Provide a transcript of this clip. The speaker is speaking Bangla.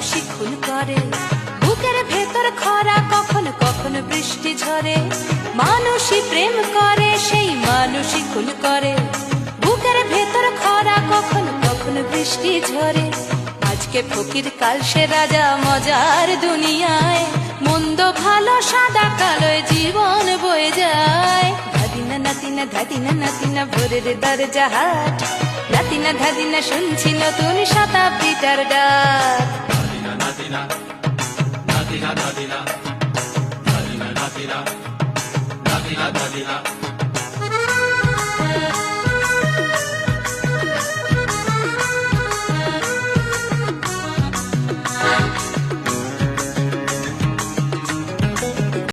মানুষই খুন করে। বুকের ভেতর খরা, কখন কখন বৃষ্টি ঝরে। মানুষই প্রেম করে, সেই মানুষই খুন করে। বুকের ভেতর খরা, কখন কখন বৃষ্টি ঝরে। আজকে ফকির, কাল সে রাজা, মজার দুনিয়ায়। মন্দ ভালো সাদা কালোয় জীবন বয়ে যায়। ধাদিনা নাতিনা ধাদিনা নাতিনা ভোরের দরজা হাট। নাতিনা ধাদিনা শুনছি নতুন শতাব্দীটার ডাক। নাতিনা নাতিনা নাতিনা নাতিনা নাতিনা নাতিনা নাতিনা নাতিনা